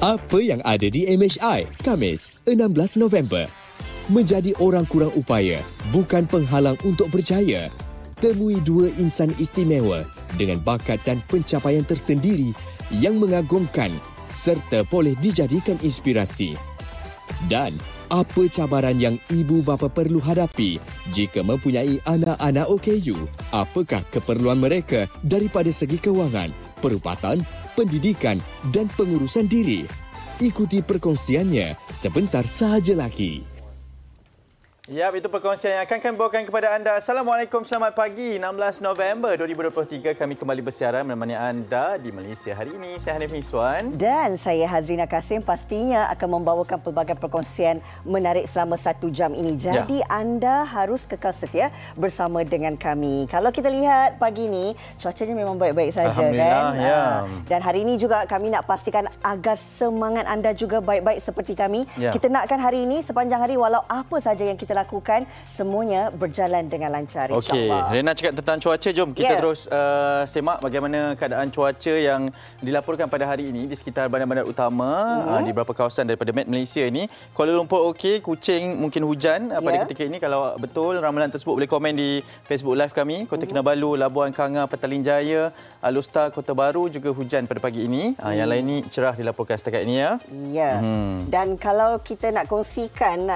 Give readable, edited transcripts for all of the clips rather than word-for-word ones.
Apa yang ada di MHI, Khamis, 16 November. Menjadi orang kurang upaya bukan penghalang untuk berjaya. Temui dua insan istimewa dengan bakat dan pencapaian tersendiri yang mengagumkan serta boleh dijadikan inspirasi. Dan apa cabaran yang ibu bapa perlu hadapi jika mempunyai anak-anak OKU? Apakah keperluan mereka daripada segi kewangan, perubatan, pendidikan dan pengurusan diri? Ikuti perkongsiannya sebentar sahaja lagi. Ya, itu perkongsian yang akan kami bawakan kepada anda. Assalamualaikum, selamat pagi. 16 November 2023, kami kembali bersiaran menemani anda di Malaysia hari ini. Saya Hanif Miswan. Dan saya Hazrina Kasim, pastinya akan membawakan pelbagai perkongsian menarik selama 1 jam ini. Jadi anda harus kekal setia bersama dengan kami. Kalau kita lihat pagi ini, cuacanya memang baik-baik saja kan. Ya. Dan hari ini juga kami nak pastikan agar semangat anda juga baik-baik seperti kami. Ya. Kita nakkan hari ini sepanjang hari walau apa saja yang kita lakukan, semuanya berjalan dengan lancar, insyaAllah. Okey, Rena cakap tentang cuaca. Jom kita terus semak bagaimana keadaan cuaca yang dilaporkan pada hari ini di sekitar bandar-bandar utama di beberapa kawasan daripada Met Malaysia ini. Kuala Lumpur okey, Kuching mungkin hujan pada ketika ini. Kalau betul ramalan tersebut boleh komen di Facebook Live kami. Kota Kinabalu, Labuan Kanga, Petaling Jaya, Alor Setar, Kota Baru juga hujan pada pagi ini. Yang lain ni cerah dilaporkan setakat ini ya. Ya. Dan kalau kita nak kongsikan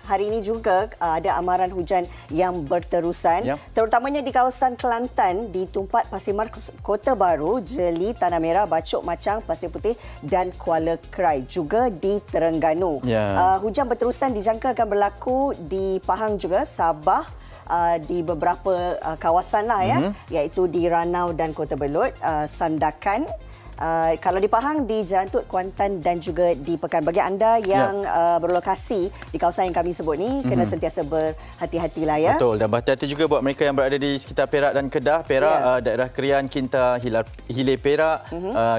hari ini juga ada amaran hujan yang berterusan, terutamanya di kawasan Kelantan, di Tumpat, Pasir Mar, Kota Baru, Jeli, Tanah Merah, Bacok, Macang, Pasir Putih dan Kuala Krai, juga di Terengganu. Hujan berterusan dijangka akan berlaku di Pahang juga, Sabah, di beberapa kawasan lah iaitu di Ranau dan Kota Belud, Sandakan. Kalau di Pahang, di Jalan Tut, Kuantan dan juga di Pekan. Bagi anda yang berlokasi di kawasan yang kami sebut ni, kena sentiasa berhati-hatilah ya. Betul, dan berhati-hati juga buat mereka yang berada di sekitar Perak dan Kedah. Perak, daerah Krian, Kinta, Hilir Perak,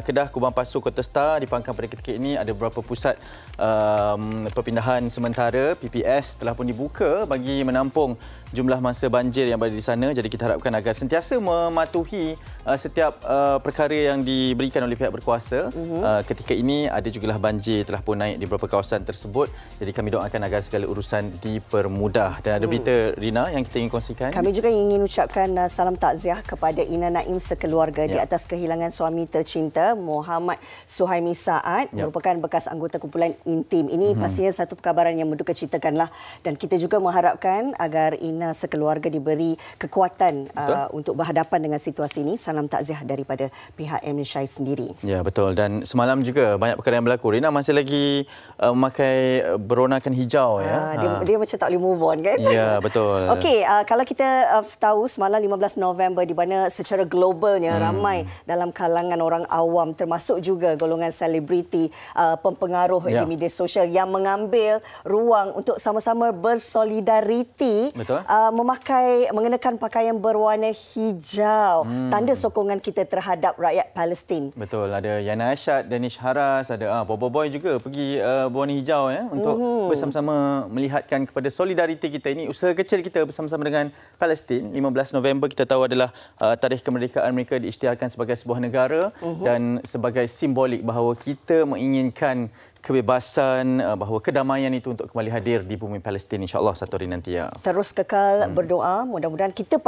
Kedah, Kubang Pasu, Kota Star. Di Pangkang pada ketika ini ada beberapa pusat perpindahan sementara. PPS telah pun dibuka bagi menampung jumlah masa banjir yang berada di sana. Jadi kita harapkan agar sentiasa mematuhi setiap perkara yang diberikan oleh pihak berkuasa. Ketika ini ada jugalah banjir telah pun naik di beberapa kawasan tersebut. Jadi kami doakan agar segala urusan dipermudah. Dan ada berita, Rina, yang kita ingin kongsikan. Kami juga ingin ucapkan salam takziah kepada Ina Naim sekeluarga di atas kehilangan suami tercinta Muhammad Suhaimi Saad, merupakan bekas anggota kumpulan Intim. Ini pastinya satu perkabaran yang mendukacitakanlah, dan kita juga mengharapkan agar Ina sekeluarga diberi kekuatan untuk berhadapan dengan situasi ini. Salam takziah daripada pihak MHI sendiri. Ya, betul. Dan semalam juga banyak perkara yang berlaku. Rina masih lagi memakai beronakan hijau ya. Dia macam tak boleh move on kan? Ya, betul. Okey, kalau kita tahu semalam 15 November, di mana secara globalnya ramai dalam kalangan orang awam, termasuk juga golongan selebriti, pempengaruh di media sosial yang mengambil ruang untuk sama-sama bersolidariti, mengenakan pakaian berwarna hijau, tanda sokongan kita terhadap rakyat Palestin. Betul, ada Yana Ashad, Danish Haras, ada Bobo Boy juga pergi berwarna hijau ya, untuk bersama-sama melihatkan kepada solidariti kita ini, usaha kecil kita bersama-sama dengan Palestin. 15 November kita tahu adalah tarikh kemerdekaan mereka diisytiharkan sebagai sebuah negara dan sebagai simbolik bahawa kita menginginkan kebebasan, bahawa kedamaian itu untuk kembali hadir di bumi Palestin, insya-Allah satu hari nanti ya. Terus kekal berdoa, mudah-mudahan kita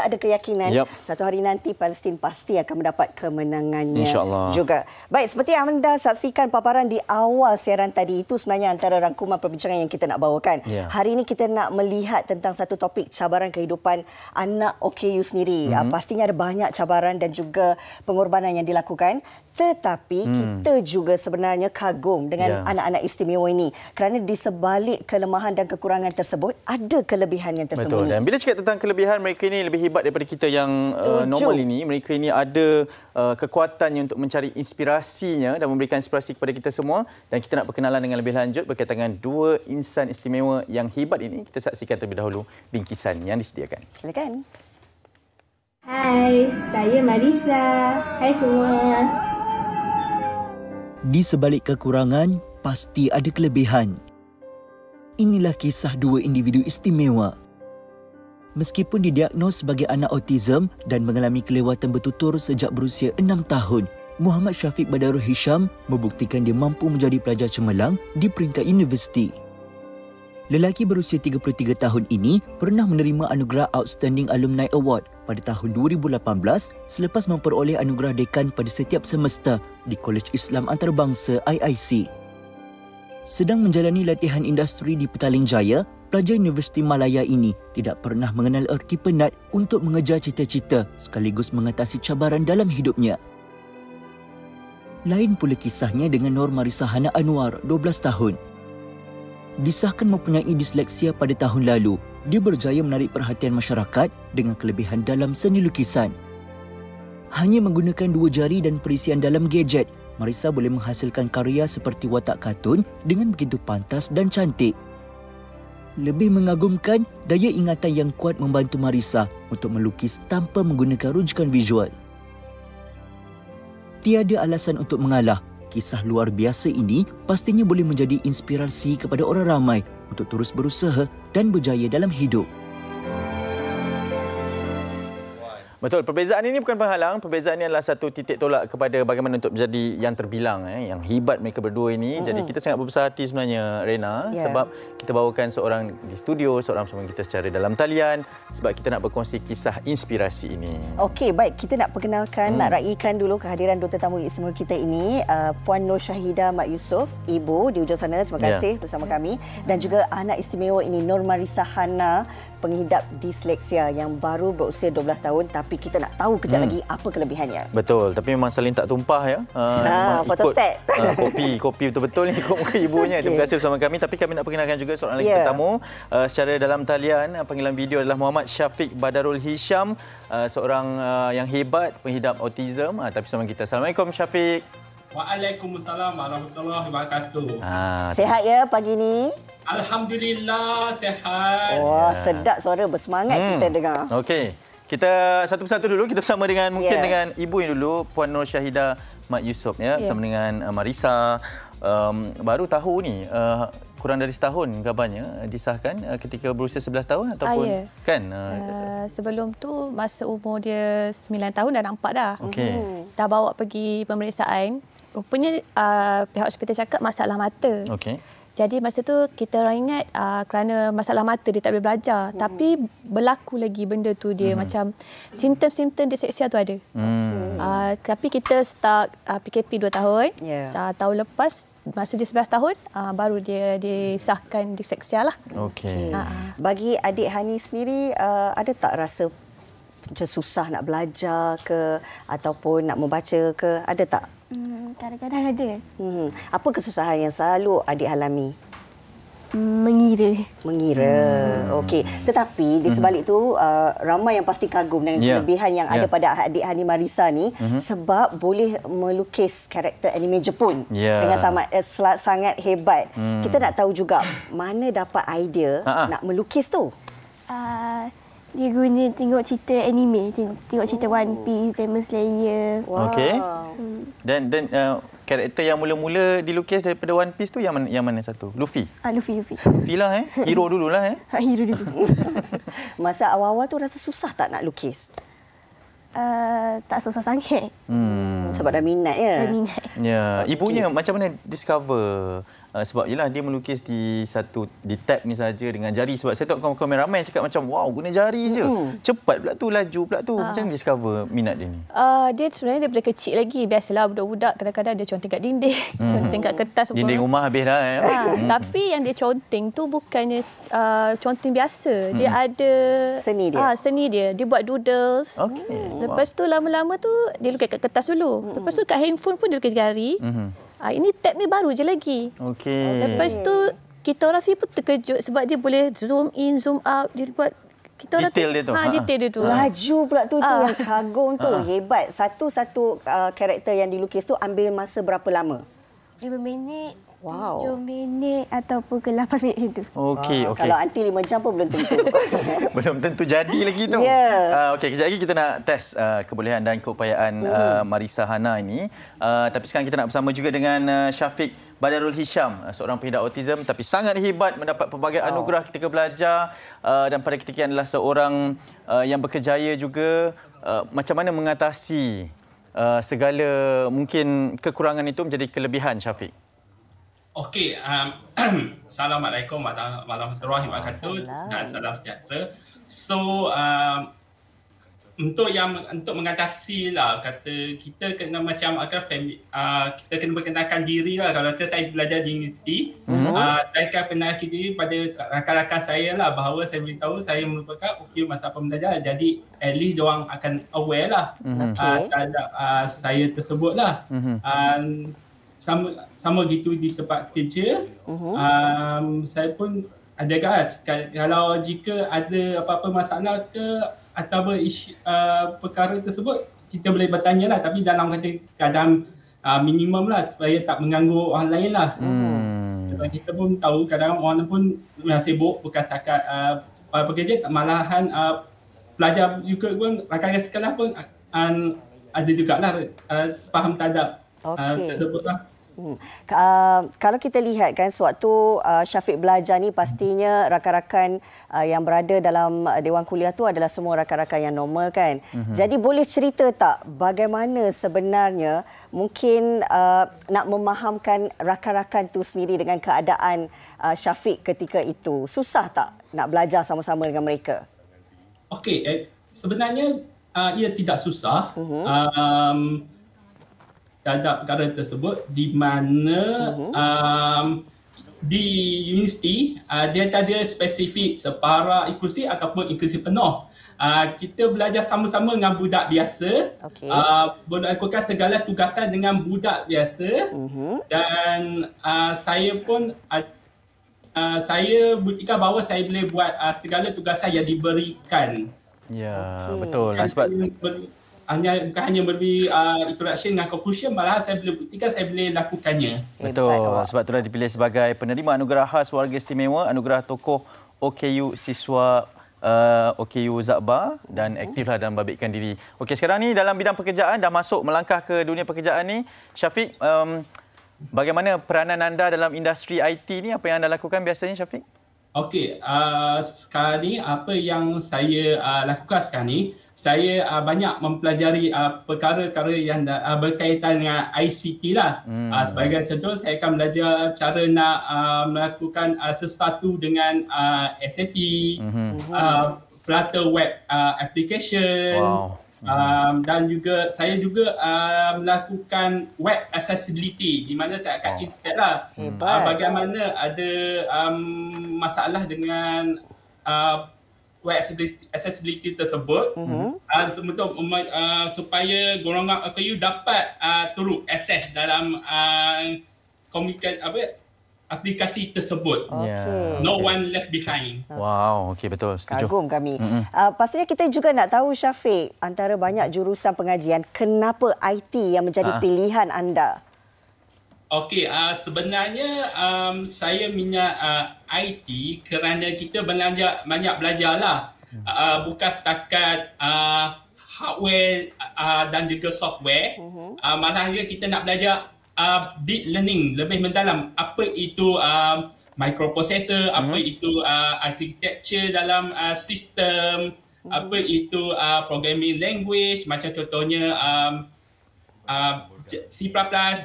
ada keyakinan satu hari nanti Palestin pasti akan mendapat kemenangannya juga. Baik, seperti yang anda saksikan paparan di awal siaran tadi, itu sebenarnya antara rangkuman perbincangan yang kita nak bawakan. Hari ini kita nak melihat tentang satu topik cabaran kehidupan anak OKU sendiri. Pastinya ada banyak cabaran dan juga pengorbanan yang dilakukan. Tetapi kita juga sebenarnya kagum dengan anak-anak istimewa ini, kerana di sebalik kelemahan dan kekurangan tersebut ada kelebihan yang tersembunyi. Betul. Dan bila cakap tentang kelebihan, mereka ini lebih hebat daripada kita yang normal ini. Mereka ini ada kekuatannya untuk mencari inspirasinya dan memberikan inspirasi kepada kita semua. Dan kita nak berkenalan dengan lebih lanjut berkaitan dengan dua insan istimewa yang hebat ini. Kita saksikan terlebih dahulu bingkisan yang disediakan. Silakan. Hai, saya Marisa. Hai semua. Di sebalik kekurangan, pasti ada kelebihan. Inilah kisah dua individu istimewa. Meskipun didiagnos sebagai anak autism dan mengalami kelewatan bertutur sejak berusia 6 tahun, Muhammad Syafiq Badarul Hisham membuktikan dia mampu menjadi pelajar cemerlang di peringkat universiti. Lelaki berusia 33 tahun ini pernah menerima anugerah Outstanding Alumni Award pada tahun 2018 selepas memperoleh anugerah dekan pada setiap semester di Kolej Islam Antarabangsa IIC. Sedang menjalani latihan industri di Petaling Jaya, pelajar Universiti Malaya ini tidak pernah mengenal erti penat untuk mengejar cita-cita sekaligus mengatasi cabaran dalam hidupnya. Lain pula kisahnya dengan Nur Marisa Hana Anwar, 12 tahun. Disahkan mempunyai disleksia pada tahun lalu, dia berjaya menarik perhatian masyarakat dengan kelebihan dalam seni lukisan. Hanya menggunakan 2 jari dan perisian dalam gadget, Marisa boleh menghasilkan karya seperti watak kartun dengan begitu pantas dan cantik. Lebih mengagumkan, daya ingatan yang kuat membantu Marisa untuk melukis tanpa menggunakan rujukan visual. Tiada alasan untuk mengalah. Kisah luar biasa ini pastinya boleh menjadi inspirasi kepada orang ramai untuk terus berusaha dan berjaya dalam hidup. Betul, perbezaan ini bukan penghalang. Perbezaan ini adalah satu titik tolak kepada bagaimana untuk menjadi yang terbilang, yang hebat mereka berdua ini. Jadi kita sangat berbesar hati sebenarnya, Rena, sebab kita bawakan seorang di studio, seorang bersama kita secara dalam talian, sebab kita nak berkongsi kisah inspirasi ini. Okey, baik. Kita nak perkenalkan, nak raikan dulu kehadiran dua tetamu istimewa kita ini, Puan Nur Syahidah Mat Yusof, ibu di ujung sana. Terima kasih bersama kami. Dan juga anak istimewa ini, Nur Marisa Hana, pengidap disleksia yang baru berusia 12 tahun, tapi kita nak tahu kejap lagi apa kelebihannya. Betul, tapi memang saling tak tumpah ya. Photostat. Kopi betul-betul ni ikut muka ibunya. Terima kasih bersama kami. Tapi kami nak perkenalkan juga seorang lagi tetamu secara dalam talian. Panggilan video adalah Muhammad Syafiq Badarul Hisham, seorang yang hebat pengidap autism. Tapi bersama kita. Assalamualaikum Syafiq. Waalaikumsalam warahmatullahi wabarakatuh. Sehat ya pagi ni? Alhamdulillah sehat. Wah, sedap suara, bersemangat kita dengar. Okey. Kita satu persatu dulu, kita bersama dengan mungkin dengan ibu yang dulu, Puan Nur Syahidah Mat Yusof bersama dengan Marisa. Baru tahu ni, kurang dari setahun kabarnya disahkan ketika berusia 11 tahun ataupun kan? Sebelum tu masa umur dia 9 tahun dah nampak dah. Dah bawa pergi pemeriksaan. Rupanya pihak hospital cakap masalah mata. Jadi masa tu kita orang ingat kerana masalah mata dia tak boleh belajar. Tapi berlaku lagi benda tu dia macam simptom-simptom disleksia tu ada. Tapi kita start PKP 2 tahun. Tahun lepas masa dia 11 tahun baru dia disahkan disleksia lah. Bagi adik Hani sendiri ada tak rasa macam susah nak belajar ke ataupun nak membaca ke? Ada tak? Kadang-kadang ada. Apa kesusahan yang selalu adik alami? Mengira. Okey. Tetapi di sebalik tu ramai yang pasti kagum dengan kelebihan yang ada pada adik Hani Marisa ni sebab boleh melukis karakter anime Jepun dengan sangat hebat. Kita nak tahu juga mana dapat idea nak melukis tu? Dia guna tengok cerita anime, tengok cerita One Piece, Demon Slayer. Okey. Dan karakter yang mula-mula dilukis daripada One Piece tu yang mana satu? Luffy. Luffy. Luffy lah Hero dululah Hero dulu. Masa awal-awal tu rasa susah tak nak lukis? Tak susah sangat. Sebab dah minat ya. Ibunya macam mana discover? Sebab yelah dia melukis di tab ni saja dengan jari. Sebab saya tengok komen ramai cakap macam wow guna jari je. Cepat pula tu, laju pula tu. Macam mana discover minat dia ni? Dia sebenarnya daripada kecil lagi. Biasalah budak-budak kadang-kadang dia conteng kat dinding, conteng kat kertas. Dinding rumah habis dah. Tapi yang dia conteng tu bukannya conteng biasa. Dia ada seni dia. Dia buat doodles. Lepas tu lama-lama tu dia lukis kat kertas dulu. Lepas tu kat handphone pun dia lukis jari. Ini tab ni baru je lagi. Lepas tu kita orang sini pun terkejut sebab dia boleh zoom in, zoom out. Dia buat kita orang detail dia tu. Detail dia tu. Laju pula tu yang kagum tu. Hebat. Satu-satu karakter yang dilukis tu ambil masa berapa lama? 5 minit. 7 minit ataupun ke 8 minit itu. Okey. Kalau anti 5 jam pun belum tentu. Belum tentu jadi lagi tu. Okey, kejap lagi kita nak test kebolehan dan keupayaan Marisa Hana ini. Tapi sekarang kita nak bersama juga dengan Syafiq Badarul Hisham, seorang pengidap autism tapi sangat hebat, mendapat pelbagai anugerah ketika belajar dan pada ketika adalah seorang yang berkejaya juga. Macam mana mengatasi segala mungkin kekurangan itu menjadi kelebihan, Syafiq? Okey, Assalamualaikum warahmatullahi wabarakatuh dan salam sejahtera. So, untuk mengatasi lah, kata kita kena macam kita kena perkenalkan diri lah. Kalau saya belajar di universiti, saya akan perkenalkan diri pada rakan-rakan saya lah, bahawa saya beritahu saya merupakan ukir masa pembelajaran. Jadi at least diorang akan aware lah terhadap saya tersebut lah. Sama gitu di tempat kerja, saya pun ada kalau jika ada apa-apa masalah ke atau perkara tersebut, kita boleh bertanya lah, tapi dalam keadaan minimum lah, supaya tak mengganggu orang lain lah. Kita pun tahu kadang orang pun yang sibuk, bukan setakat pekerja, malahan pelajar juga pun, rakan-rakan sekolah pun ada jugalah faham terhadap tersebut lah. Kalau kita lihat kan, sewaktu Syafiq belajar ni, pastinya rakan-rakan yang berada dalam Dewan Kuliah tu adalah semua rakan-rakan yang normal kan. Jadi boleh cerita tak bagaimana sebenarnya mungkin nak memahamkan rakan-rakan tu sendiri dengan keadaan Syafiq ketika itu? Susah tak nak belajar sama-sama dengan mereka? Okey, sebenarnya ia tidak susah. Terhadap perkara tersebut, di mana di universiti dia tak ada spesifik separa inklusif ataupun inklusif penuh. Kita belajar sama-sama dengan budak biasa, melakukan segala tugasan dengan budak biasa, dan saya pun saya buktikan bahawa saya boleh buat segala tugasan yang diberikan. Ya, betul. Sebab bukan hanya memberi introduction dengan conclusion, malah saya boleh buktikan saya boleh lakukannya. Betul. Sebab itulah dipilih sebagai penerima anugerah khas warga istimewa, anugerah tokoh OKU siswa OKU Zakbar, dan aktiflah dalam babitkan diri. Okey, sekarang ni dalam bidang pekerjaan, dah masuk melangkah ke dunia pekerjaan ni, Syafiq, bagaimana peranan anda dalam industri IT ni? Apa yang anda lakukan biasanya, Syafiq? Okey, sekarang ni apa yang saya lakukan sekarang ni, saya banyak mempelajari perkara-perkara yang berkaitan dengan ICT lah. Sebagai contoh, saya akan belajar cara nak melakukan sesuatu dengan SAP, Flutter Web Application. Dan juga saya melakukan web accessibility, di mana saya akan inspect lah bagaimana ada masalah dengan web accessibility tersebut, supaya golongan OKU dapat turut akses dalam aplikasi tersebut. No one left behind. Wow, okey, betul. Setuju. Kagum kami. Pastinya kita juga nak tahu, Syafiq, antara banyak jurusan pengajian, kenapa IT yang menjadi pilihan anda? Okey, sebenarnya saya minat IT kerana kita banyak belajarlah. Bukan setakat hardware dan juga software. Malah kita nak belajar deep learning, lebih mendalam. Apa itu microprocessor, apa itu architecture dalam sistem, apa itu programming language, macam contohnya C++,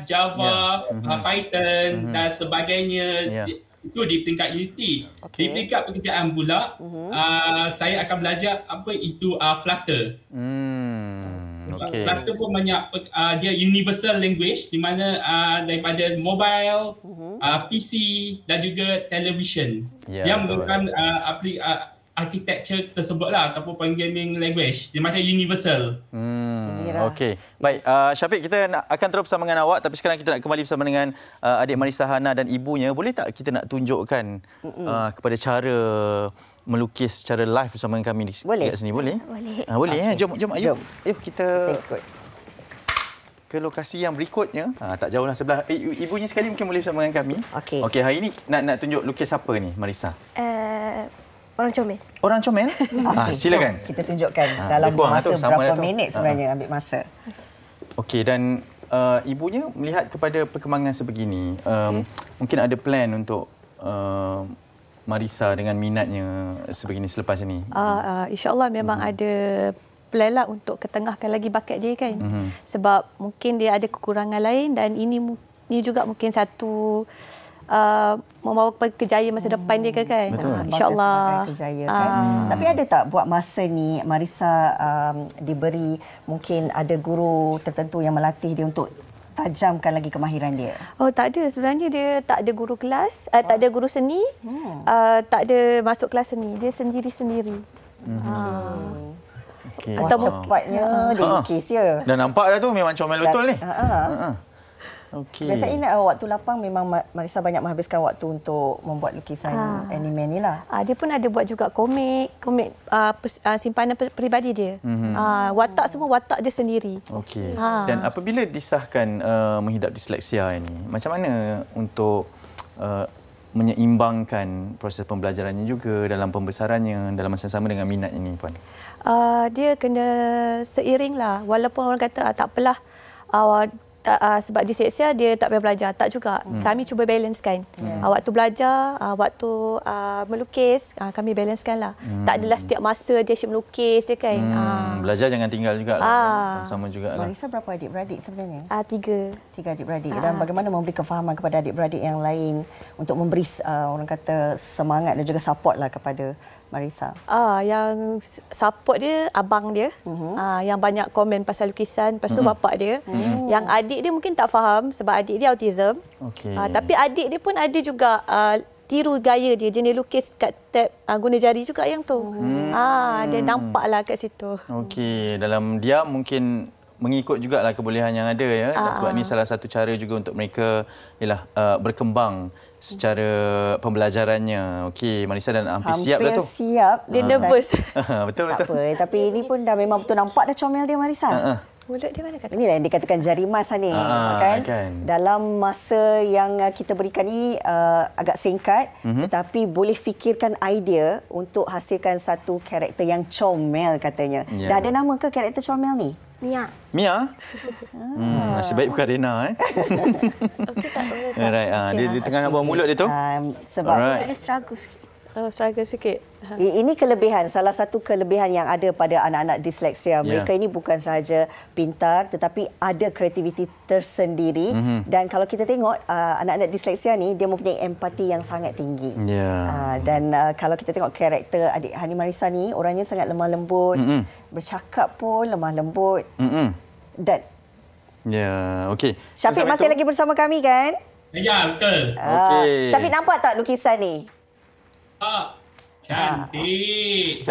Java, Python dan sebagainya. Itu di peringkat universiti. Di peringkat pekerjaan pula, saya akan belajar apa itu Flutter. Flutter pun banyak, dia universal language, di mana daripada mobile, PC dan juga television. Yang menggunakan architecture tersebut lah, ataupun programming language. Dia macam universal. Okey. Baik, Syafiq, kita akan terus bersama dengan awak, tapi sekarang kita nak kembali bersama dengan adik Marissa Hana dan ibunya. Boleh tak kita nak tunjukkan kepada cara melukis secara live bersama dengan kami di sini? Boleh? Boleh. Jom. Ayuh kita ke lokasi yang berikutnya. Tak jauhlah sebelah. Ibunya sekali mungkin boleh bersama dengan kami. Okey, hari ini nak tunjuk lukis apa ni, Marissa? Orang comel. Orang comel? Silakan. Kita tunjukkan dalam masa berapa minit sebenarnya, ambil masa. Okey, dan ibunya melihat kepada perkembangan sebegini, mungkin ada plan untuk Marissa dengan minatnya sebegini selepas ini? InsyaAllah memang ada plan lah untuk ketengahkan lagi bakat dia kan. Sebab mungkin dia ada kekurangan lain dan ini juga mungkin satu membawa kejayaan masa depan dia kan. InsyaAllah. Tapi ada tak buat masa ni Marissa diberi mungkin ada guru tertentu yang melatih dia untuk tajamkan lagi kemahiran dia? Oh, tak ada. Sebenarnya dia tak ada guru kelas, tak ada guru seni, tak ada masuk kelas seni. Dia sendiri-sendiri. Atau cepatnya dia lukis ya. Dah nampak dah tu memang comel betul ni. Biasanya waktu lapang memang Marissa banyak menghabiskan waktu untuk membuat lukisan anime ni lah. Dia pun ada buat juga komik simpanan peribadi dia. Watak semua watak dia sendiri. Okey. Dan apabila disahkan menghidap disleksia ini, macam mana untuk menyeimbangkan proses pembelajarannya juga dalam pembesarannya dalam masa sama dengan minat ini, Puan? Dia kena seiring lah. Walaupun orang kata tak apalah, sebab disleksia dia tak payah belajar. Tak juga. Kami cuba balancekan. Waktu belajar, waktu melukis, kami balancekan lah. Tak adalah setiap masa dia asyik melukis je kan. Belajar jangan tinggal juga lah. Sama-sama juga lah. Marissa berapa adik-beradik sebenarnya? 3. 3 adik-beradik. Dan bagaimana memberi kefahaman kepada adik-beradik yang lain untuk memberi orang kata semangat dan juga support lah kepada Marissa? Yang support dia abang dia, yang banyak komen pasal lukisan. Lepas tu bapak dia. Yang adik dia mungkin tak faham sebab adik dia autism. Tapi adik dia pun ada juga tiru gaya dia, jenis lukis kat tab guna jari juga yang tu. Dia nampaklah kat situ. Okey, dalam dia mungkin mengikut jugalah kebolehan yang ada ya. Sebab ni salah satu cara juga untuk mereka berkembang secara pembelajarannya. Okey, Marissa dah hampir siap dah tu. Siap. Dia nervous. Betul. Tak apa, tapi ini pun dah memang betul nampak dah comel dia Marissa. Mulut dia mana kata? Inilah yang dikatakan jari emas ni, kan? Dalam masa yang kita berikan ini agak singkat, tetapi boleh fikirkan idea untuk hasilkan satu karakter yang comel katanya. Dah ada nama ke karakter comel ni? Mia. Nasib baik bukan Rena Okey, tak boleh. Alright, dia tengah nak buang mulut dia tu. Sebab Ada struggle sikit. Struggle sikit. Ini kelebihan, salah satu kelebihan yang ada pada anak-anak disleksia. Mereka ini bukan sahaja pintar tetapi ada kreativiti tersendiri. Dan kalau kita tengok anak-anak disleksia ni, dia mempunyai empati yang sangat tinggi. Dan kalau kita tengok karakter adik Hani Marissa ni, orangnya sangat lemah lembut, bercakap pun lemah lembut. Dan okey. Syafiq masih lagi bersama kami kan? Ya, betul. Syafiq nampak tak lukisan ni? Cantik.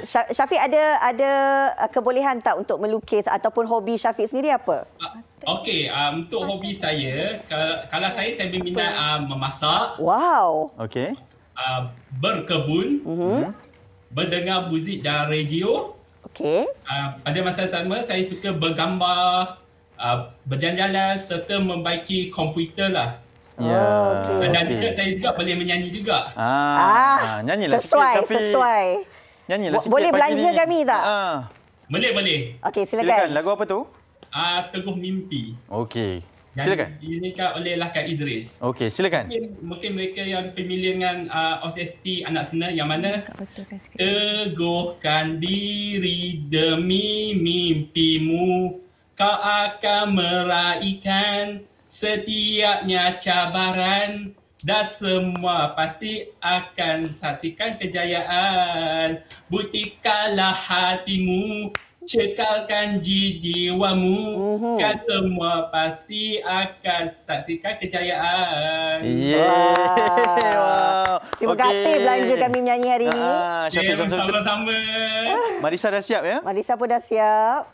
Syafiq ada kebolehan tak untuk melukis ataupun hobi Syafiq sendiri apa? Okey, untuk hobi saya, kalau saya berminat memasak. Wow. Okey. Berkebun, mendengar muzik dan radio. Okey. Pada masa sama saya suka bergambar, berjalan-jalan serta membaiki komputer lah. Dan juga saya juga boleh menyanyi juga. Nyanyilah sesuai. Nyanyilah sikit. Boleh belanja kami tak? Boleh. Okey, silakan. Lagu apa tu? Teguh Mimpi. Okey. Silakan. Dinyanyikan oleh Lakan Idris. Okey, silakan. Mungkin mereka yang familiar dengan OST Anak Sena yang mana teguhkan diri demi mimpimu, kau akan meraihkan setiapnya cabaran dan semua pasti akan saksikan kejayaan. Buktikanlah hatimu, cekalkan jiwamu, kan semua pasti akan saksikan kejayaan. Wow. Terima kasih belanja kami menyanyi hari ini. Sama-sama. Marissa dah siap ya? Marissa pun dah siap.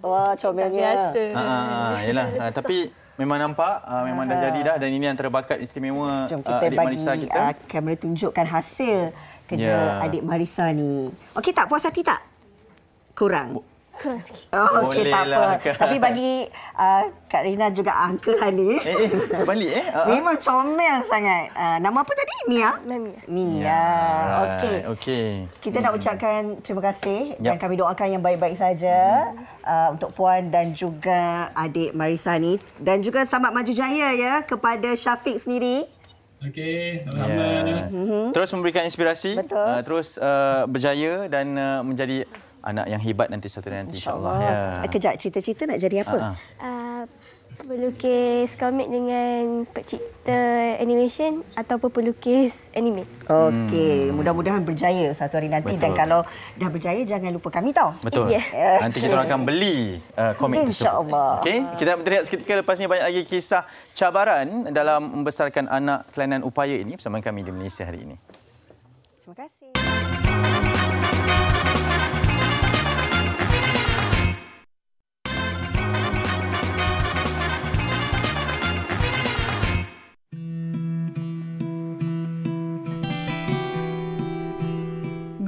Wah, comelnya. Biasa. Yalah, tapi memang nampak, memang dah jadi dah, dan ini antara bakat istimewa. Jom kita adik bagi Marissa kita. kamera tunjukkan hasil kerja adik Marissa ni. Okey tak? Puas hati tak? Kurang sikit. Okey, tak apa. Tapi bagi Kak Rina juga Uncle Hani. Balik memang comel sangat. Nama apa tadi? Mia? Mia. Okey. Kita nak ucapkan terima kasih dan kami doakan yang baik-baik saja untuk Puan dan juga adik Marissa ni, dan juga selamat maju jaya ya kepada Syafiq sendiri. Okey, sama-sama. Terus memberikan inspirasi, Betul. terus berjaya dan menjadi anak yang hebat nanti satu nanti insya-Allah. Ya. Kejap, cita-cita nak jadi apa? Pelukis komik dengan pencipta animation ataupun pelukis anime. Okey, mudah-mudahan berjaya satu hari nanti. Betul. Dan kalau dah berjaya jangan lupa kami tahu. Betul. Nanti kita akan beli komik tersebut. InsyaAllah. Okey, kita berehat seketika, lepas ni banyak lagi kisah cabaran dalam membesarkan anak kelainan upaya ini bersama kami di Malaysia hari ini. Terima kasih.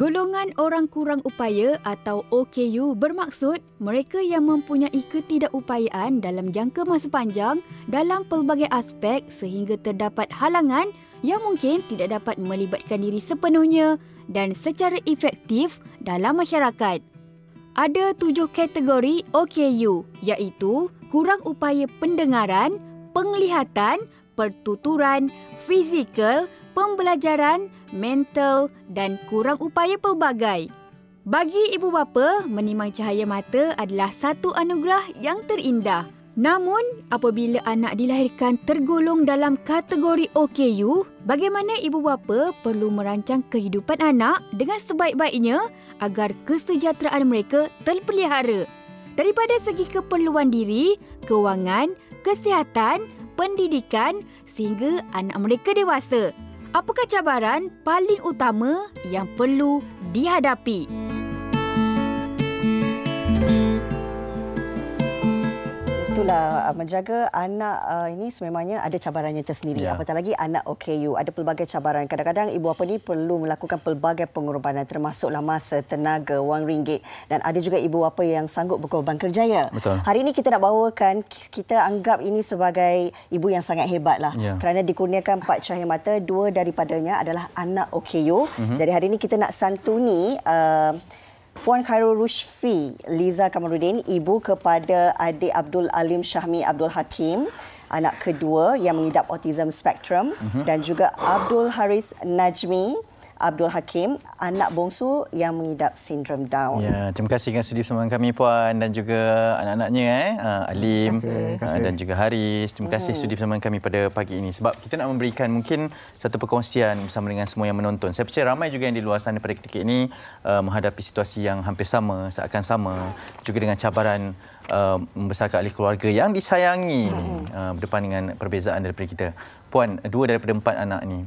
Golongan orang kurang upaya atau OKU bermaksud mereka yang mempunyai ketidakupayaan dalam jangka masa panjang dalam pelbagai aspek sehingga terdapat halangan yang mungkin tidak dapat melibatkan diri sepenuhnya dan secara efektif dalam masyarakat. Ada 7 kategori OKU iaitu kurang upaya pendengaran, penglihatan, pertuturan, fizikal, pembelajaran, mental dan kurang upaya pelbagai. Bagi ibu bapa, menimang cahaya mata adalah satu anugerah yang terindah. Namun, apabila anak dilahirkan tergolong dalam kategori OKU, bagaimana ibu bapa perlu merancang kehidupan anak dengan sebaik-baiknya agar kesejahteraan mereka terpelihara. Daripada segi keperluan diri, kewangan, kesihatan, pendidikan sehingga anak mereka dewasa. Apakah cabaran paling utama yang perlu dihadapi? Itulah, menjaga anak ini sememangnya ada cabarannya tersendiri. Apatah lagi anak OKU, ada pelbagai cabaran. Kadang-kadang ibu bapa ni perlu melakukan pelbagai pengorbanan, termasuklah masa, tenaga, wang ringgit. Dan ada juga ibu bapa yang sanggup berkorban kerjaya. Betul. Hari ini kita nak bawakan, kita anggap ini sebagai ibu yang sangat hebatlah. Kerana dikurniakan 4 cahaya mata, 2 daripadanya adalah anak OKU. Jadi hari ini kita nak santuni Puan Khairul Rushfi Liza Kamarudin, ibu kepada adik Abdul Alim Syahmi Abdul Hakim, anak kedua yang mengidap autism spektrum, dan juga Abdul Haris Najmi Abdul Hakim, anak bongsu yang mengidap sindrom Down. Ya, terima kasih kerana sudi bersama kami Puan dan juga anak-anaknya Alim dan juga Haris. Terima kasih sudi bersama kami pada pagi ini sebab kita nak memberikan mungkin satu perkongsian bersama dengan semua yang menonton. Saya percaya ramai juga yang di luar sana pada ketika ini menghadapi situasi yang hampir sama, seakan sama, juga dengan cabaran membesarkan ahli keluarga yang disayangi berdepan dengan perbezaan daripada kita. Puan, 2 daripada 4 anak ni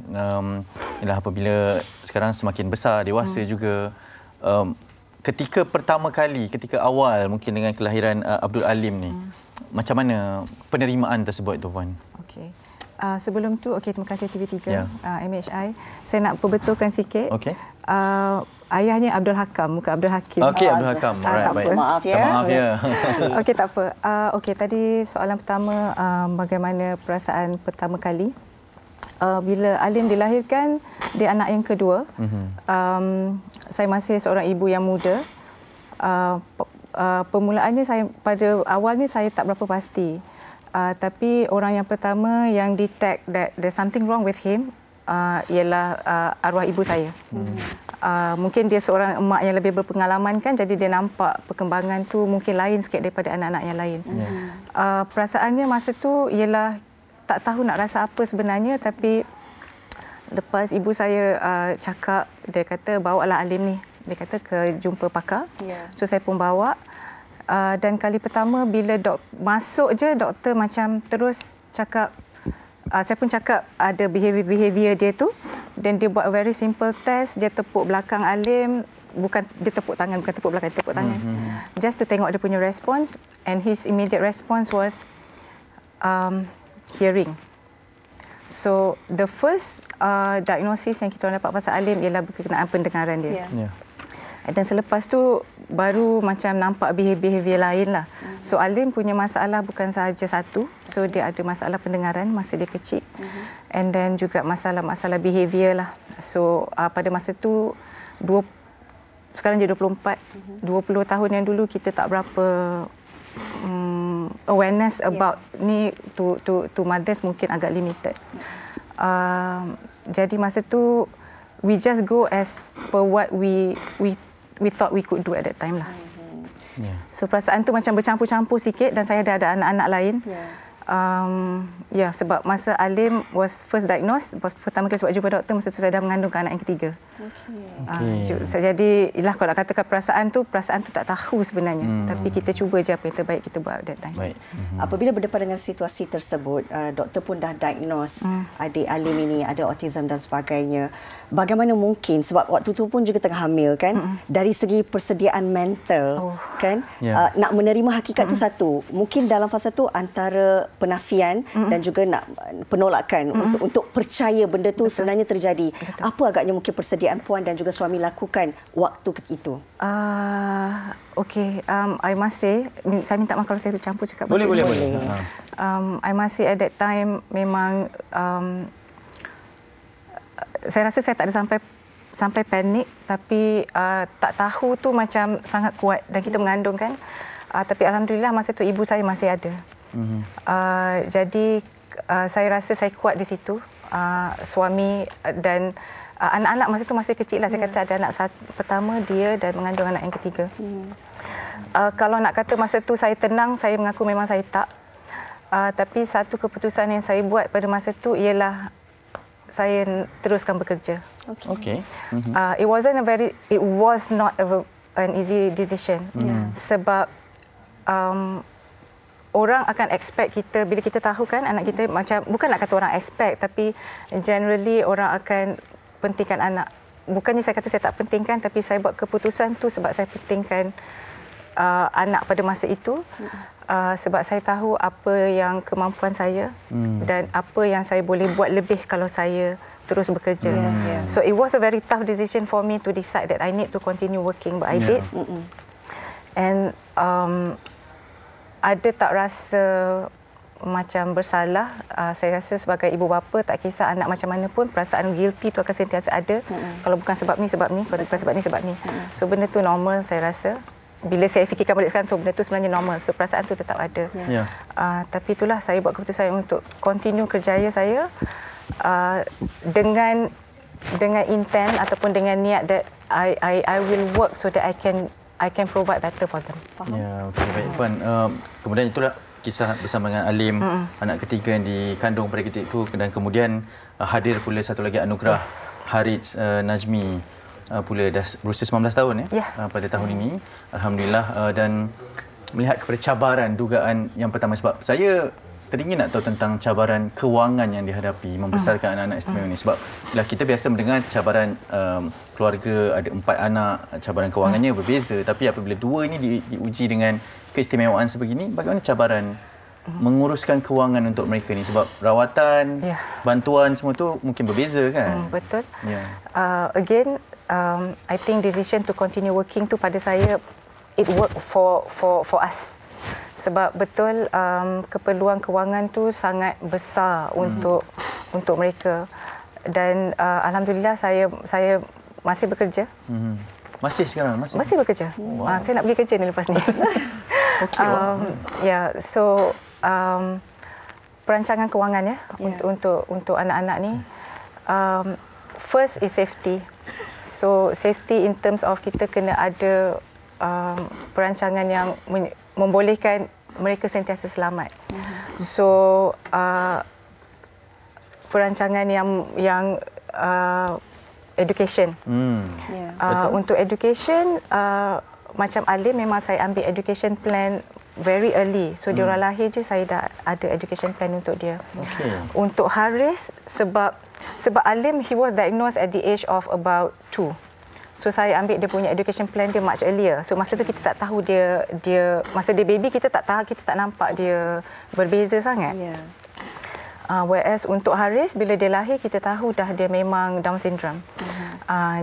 ialah apabila sekarang semakin besar, dewasa juga. Ketika pertama kali, ketika awal mungkin dengan kelahiran Abdul Alim ni, macam mana penerimaan tersebut tu Puan? Okey. Sebelum tu, terima kasih TV3, MHI. Saya nak perbetulkan sikit. Ayahnya Abdul Hakam, bukan Abdul Hakim. Okey, Abdul Hakam. Baik. Maaf ya. Maaf ya. Okey, tak apa. Tadi soalan pertama, bagaimana perasaan pertama kali bila Alim dilahirkan, dia anak yang kedua. Saya masih seorang ibu yang muda. Permulaannya saya pada awalnya saya tak berapa pasti. Tapi orang yang pertama yang detect that there's something wrong with him ialah arwah ibu saya. Mungkin dia seorang emak yang lebih berpengalaman kan, jadi dia nampak perkembangan tu mungkin lain sikit daripada anak-anak yang lain. Perasaannya masa tu ialah tak tahu nak rasa apa sebenarnya, tapi lepas ibu saya cakap, dia kata bawalah Alim ni. Dia kata ke jumpa pakar. So saya pun bawa. Dan kali pertama bila masuk je, doktor macam terus cakap, saya pun cakap ada behavior dia tu, dan dia buat a very simple test. Dia tepuk belakang Alim, bukan dia tepuk tangan, bukan tepuk belakang, tepuk tangan, just to tengok dia punya response, and his immediate response was hearing. So the first diagnosis yang kita dapat pasal Alim ialah berkenaan pendengaran dia. Dan selepas tu baru macam nampak behavior lain lah. So Alim punya masalah bukan sahaja satu. So dia ada masalah pendengaran masa dia kecil. And then juga masalah-masalah behavior lah. So pada masa tu, sekarang dia 24. 20 tahun yang dulu kita tak berapa awareness about ni to mothers mungkin agak limited. Jadi masa tu we just go as per what we we thought we could do at that time lah. So perasaan tu macam bercampur-campur sikit dan saya dah ada anak-anak lain. Sebab masa Alim was first diagnosed, pertama kali sebab jumpa doktor, masa tu saya dah mengandungkan anak yang ketiga. Jadi kalau nak katakan perasaan tu tak tahu sebenarnya. Tapi kita cuba je apa yang terbaik kita buat that time. Baik. Apabila berdepan dengan situasi tersebut, doktor pun dah diagnose adik Alim ini ada autism dan sebagainya. Bagaimana mungkin, sebab waktu tu pun juga tengah hamil kan, dari segi persediaan mental kan, nak menerima hakikat tu satu. Mungkin dalam fasa tu antara penafian dan juga nak penolakan untuk percaya benda tu sebenarnya terjadi. Apa agaknya mungkin persediaan puan dan juga suami lakukan waktu itu? I must say, saya minta maaf kalau saya campur cakap. Boleh. I must say at that time memang saya rasa saya tak ada sampai panik, tapi tak tahu tu macam sangat kuat dan kita mengandung kan. Tapi alhamdulillah masa tu ibu saya masih ada. Jadi saya rasa saya kuat di situ. Suami dan anak-anak masa tu masih kecil lah. Saya kata ada anak pertama dia dan mengandung anak yang ketiga. Kalau nak kata masa tu saya tenang, saya mengaku memang saya tak. Tapi satu keputusan yang saya buat pada masa tu ialah saya teruskan bekerja. It was not an easy decision. Sebab orang akan expect kita, bila kita tahu kan anak kita macam, bukan nak kata orang expect, tapi generally orang akan pentingkan anak. Bukannya saya kata saya tak pentingkan, tapi saya buat keputusan tu sebab saya pentingkan anak pada masa itu. Sebab saya tahu apa yang kemampuan saya dan apa yang saya boleh buat lebih kalau saya terus bekerja. So it was a very tough decision for me to decide that I need to continue working, but I did. And ada tak rasa macam bersalah. Saya rasa sebagai ibu bapa, tak kisah anak macam mana pun, perasaan guilty tu akan sentiasa ada. Kalau bukan sebab ni, kalau bukan sebab ni, sebab ni. So benda tu normal saya rasa. Bila saya fikirkan balik sekarang, so benda tu sebenarnya normal. So perasaan tu tetap ada. Tapi itulah saya buat keputusan untuk continue kerjaya saya dengan intent ataupun dengan niat that I will work so that I can provide better for them. Ya, okey, baik Puan. Kemudian itulah kisah bersama dengan Alim, anak ketiga yang dikandung pada ketika itu, dan kemudian hadir pula satu lagi anugerah Harith Najmi pula dah berusia 19 tahun pada tahun ini. Alhamdulillah. Dan melihat kepada cabaran dugaan yang pertama, sebab saya teringin nak tahu tentang cabaran kewangan yang dihadapi membesarkan anak-anak istimewa ini. Sebab kita biasa mendengar cabaran keluarga ada 4 anak, cabaran kewangannya berbeza. Tapi apabila 2 ini diuji dengan keistimewaan sebegini, bagaimana cabaran menguruskan kewangan untuk mereka ni? Sebab rawatan, bantuan semua tu mungkin berbeza kan? Betul. Again, I think decision to continue working tu pada saya, it work for us. Sebab betul keperluan kewangan tu sangat besar untuk mereka. Dan alhamdulillah saya masih bekerja. Masih sekarang? Masih bekerja. Saya nak pergi kerja ni lepas ni. So perancangan kewangan untuk anak-anak ni, first is safety. So safety in terms of kita kena ada perancangan yang membolehkan mereka sentiasa selamat. So perancangan yang education. Untuk education, macam Alim memang saya ambil education plan very early. So dia orang lahir je saya dah ada education plan untuk dia. Untuk Harith, sebab Alim he was diagnosed at the age of about 2. So saya ambil dia punya education plan dia much earlier. So masa tu kita tak tahu dia masa dia baby kita tak nampak dia berbeza sangat. Whereas untuk Harith bila dia lahir kita tahu dah dia memang Down syndrome.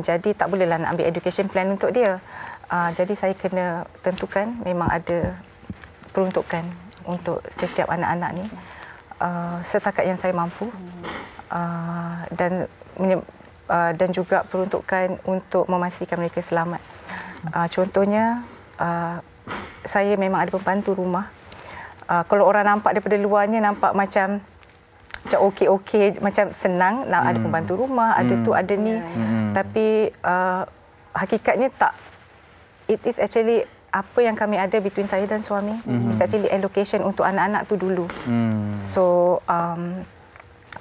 Jadi tak bolehlah nak ambil education plan untuk dia. Jadi saya kena tentukan memang ada peruntukan untuk setiap anak-anak ni setakat yang saya mampu. Dan juga peruntukan untuk memastikan mereka selamat. Contohnya, saya memang ada pembantu rumah. Kalau orang nampak daripada luarnya nampak macam okey, macam senang nak ada pembantu rumah, ada tu, ada ni. Tapi hakikatnya it is actually apa yang kami ada between saya dan suami. It's actually allocation untuk anak-anak tu dulu. So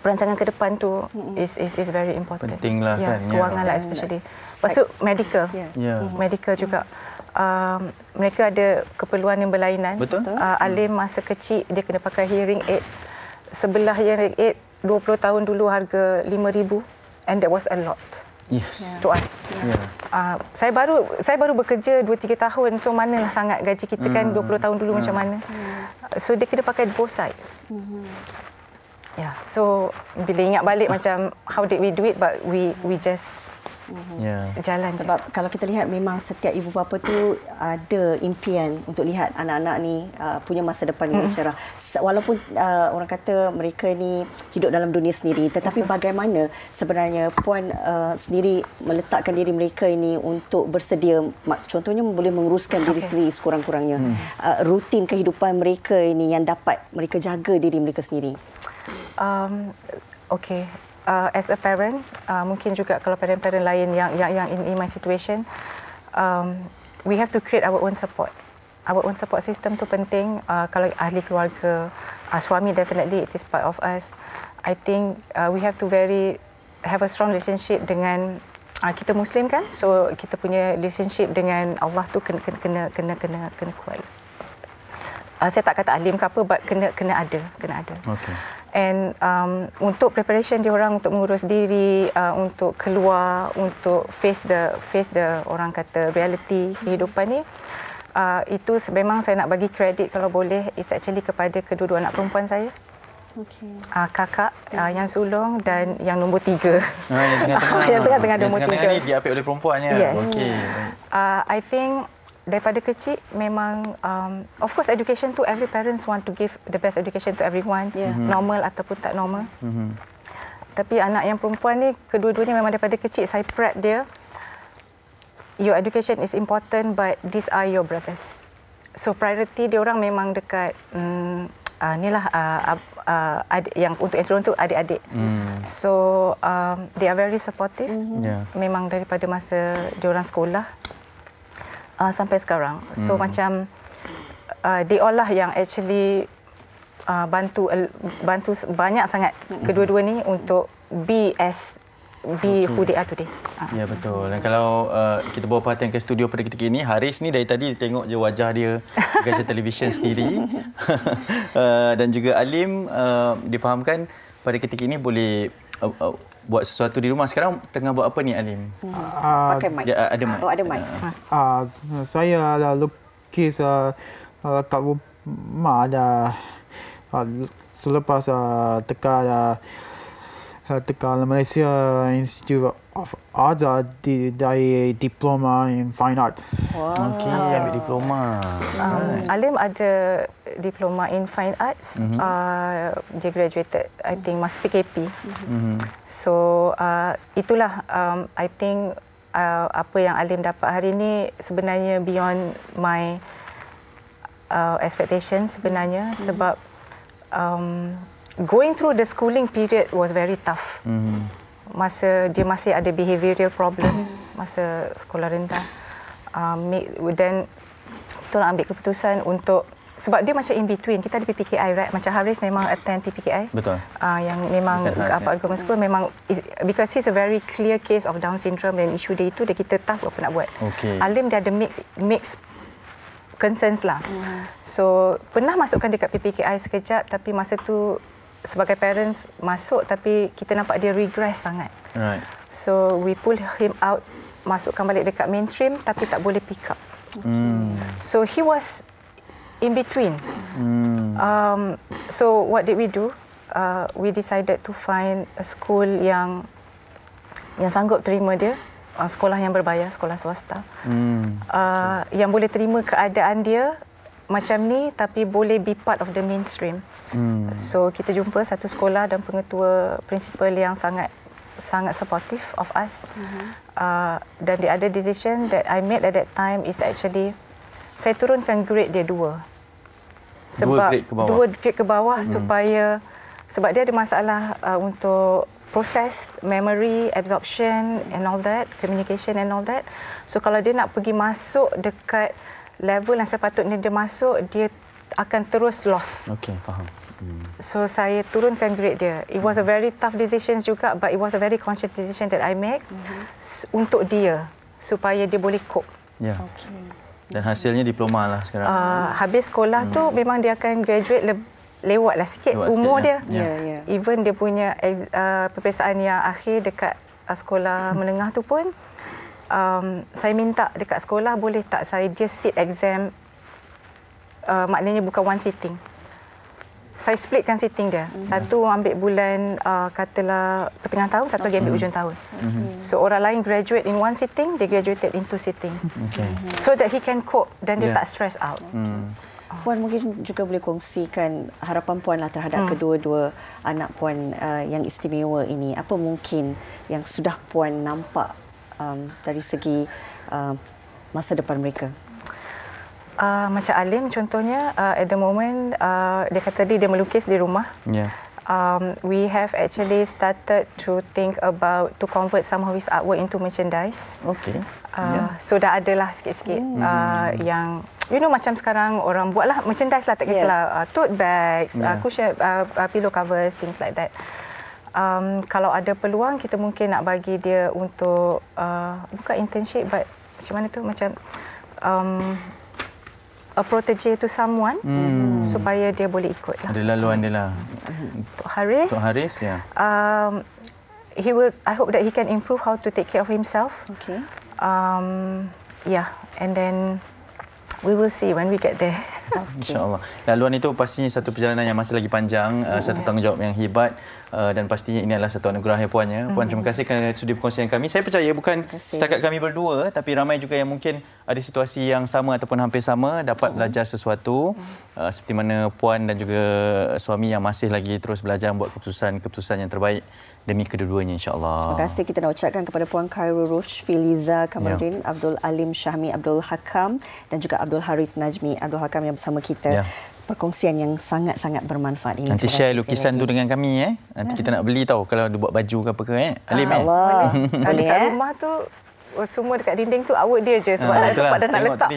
perancangan ke depan tu is very important. Penting lah kan. Kewangan lah especially. Lepas tu medical. Medical juga. Mereka ada keperluan yang berlainan. Betul. Alim masa kecil dia kena pakai hearing aid. Sebelah hearing aid 20 tahun dulu harga 5,000 and that was a lot. To us. Saya baru bekerja 2-3 tahun, so manalah sangat gaji kita kan 20 tahun dulu macam mana. So dia kena pakai both sides. So bila ingat balik macam how did we do it, but we just jalan. Sebab kalau kita lihat memang setiap ibu bapa tu ada impian untuk lihat anak-anak ni punya masa depan yang cerah. Walaupun orang kata mereka ni hidup dalam dunia sendiri, tetapi bagaimana sebenarnya puan sendiri meletakkan diri mereka ini untuk bersedia, contohnya boleh menguruskan diri sendiri sekurang-kurangnya. Rutin kehidupan mereka ini yang dapat mereka jaga diri mereka sendiri. As a parent, mungkin juga kalau parent-parent lain yang in my situation, we have to create our own support. Our own support system tu penting. Kalau ahli keluarga, suami definitely it is part of us. I think we have to have a strong relationship dengan kita Muslim kan, so kita punya relationship dengan Allah tu kena kuat. Saya tak kata alim ke apa, but kena ada. Okay. And untuk preparation dia orang untuk mengurus diri, untuk keluar, untuk face the orang kata reality kehidupan ni, itu memang saya nak bagi kredit kalau boleh is actually kepada kedua-dua anak perempuan saya. Kakak yang sulung dan yang nombor 3. Yang tengah nombor 3. Yang ni diapit oleh perempuan ya. Yes. I think daripada kecil memang of course education tu every parents want to give the best education to everyone, normal ataupun tak normal. Tapi anak yang perempuan ni kedua-duanya memang daripada kecil saya prep dia, your education is important but these are your brothers. So priority dia orang memang dekat inilah yang untuk eselon tu adik-adik. So they are very supportive. Memang daripada masa dia orang sekolah sampai sekarang. So macam they all lah yang actually bantu banyak sangat kedua-dua ni untuk be who they are today. Ya betul. Dan kalau kita bawa perhatian ke studio pada ketika ini, Haris ni dari tadi tengok je wajah dia di kaca televisyen sendiri. Dan juga Alim difahamkan pada ketika ini boleh buat sesuatu di rumah. Sekarang tengah buat apa ni Alim? Pakai mic. Ada mic. Ada mic. Saya lukis kat rumah ada selepas dekat Malaysia Institute of Arts dari diploma in fine art. Okey, ambil diploma. Alim ada diploma in fine arts. Dia graduated I think masa PKP. So itulah I think apa yang Alim dapat hari ini sebenarnya beyond my expectation sebenarnya, sebab going through the schooling period was very tough. Masa dia masih ada behavioural problem masa sekolah rendah. Then kita orang ambil keputusan untuk, sebab dia macam in between. Kita ada PPKI, right? Macam Haris memang attend PPKI. Betul. Yang memang apa government school memang because he's a very clear case of Down syndrome, dan isu dia itu dia kita tahu apa nak buat. Alim dia ada mix concerns lah. So pernah masukkan dekat PPKI sekejap, tapi masa tu sebagai parents masuk tapi kita nampak dia regress sangat. Right. So we pull him out, masukkan balik dekat mainstream tapi tak boleh pick up. So he was in between. So what did we do? We decided to find a school yang sanggup terima dia, sekolah yang berbayar, sekolah swasta. Yang boleh terima keadaan dia macam ni tapi boleh be part of the mainstream. So kita jumpa satu sekolah dan pengetua principal yang sangat supportive of us. Dan the other decision that I made at that time is actually saya turunkan grade dia 2. Sebab 2 grade ke bawah supaya, sebab dia ada masalah untuk process, memory, absorption and all that, communication and all that. So kalau dia nak pergi masuk dekat level yang sepatutnya dia masuk, dia akan terus lost. Okey, faham. So saya turunkan grade dia. It was a very tough decision juga, but it was a very conscious decision that I make untuk dia supaya dia boleh cope. Ya. Okay. Dan hasilnya diploma lah sekarang. Habis sekolah tu memang dia akan graduate lewatlah sikit umur dia. Even dia punya peperiksaan yang akhir dekat sekolah menengah tu pun saya minta dekat sekolah boleh tak saya just sit exam, maknanya bukan one sitting. Saya splitkan sitting dia. Satu ambil bulan katalah pertengahan tahun, satu lagi ambil hujung tahun. So orang lain graduate in one sitting, dia graduated in 2 sittings. So that he can cope dan dia tak stress out. Puan mungkin juga boleh kongsikan harapan Puan lah terhadap kedua-dua anak Puan yang istimewa ini. Apa mungkin yang sudah Puan nampak dari segi masa depan mereka? Macam Alim contohnya, at the moment dia kata dia melukis di rumah. We have actually started to think about to convert some of his artwork into merchandise. So dah adalah sikit-sikit yang macam sekarang orang buatlah merchandise lah, tak kisahlah tote bags, cushion, pillow covers, things like that. Kalau ada peluang kita mungkin nak bagi dia untuk bukan internship, but macam mana tu, macam a protege to someone supaya dia boleh ikut lah. Ada laluan dia lah. Haris. Tok Haris, ya. I hope that he can improve how to take care of himself. And then we will see when we get there. InsyaAllah. Laluan itu pastinya satu perjalanan yang masih lagi panjang, satu tanggungjawab yang hebat dan pastinya ini adalah satu anugerah ya Puan. Puan, terima kasih kerana sudi perkongsian kami. Saya percaya bukan setakat kami berdua, tapi ramai juga yang mungkin ada situasi yang sama ataupun hampir sama dapat belajar sesuatu seperti mana Puan dan juga suami yang masih lagi terus belajar membuat keputusan yang terbaik demi kedua-duanya, insyaAllah. Terima kasih kita nak ucapkan kepada Puan Khairul Rush, Filiza Kamarudin, Abdul Alim Syahmi Abdul Hakam dan juga Abdul Harith Najmi Abdul Hakam yang bersama kita. Perkongsian yang sangat-sangat bermanfaat ini. Nanti share lukisan tu dengan kami Nanti kita nak beli tahu kalau dia buat baju ke apa ke Alim Boleh. Kat rumah tu semua dekat dinding tu awak dia je sebab tempat dah nak letak.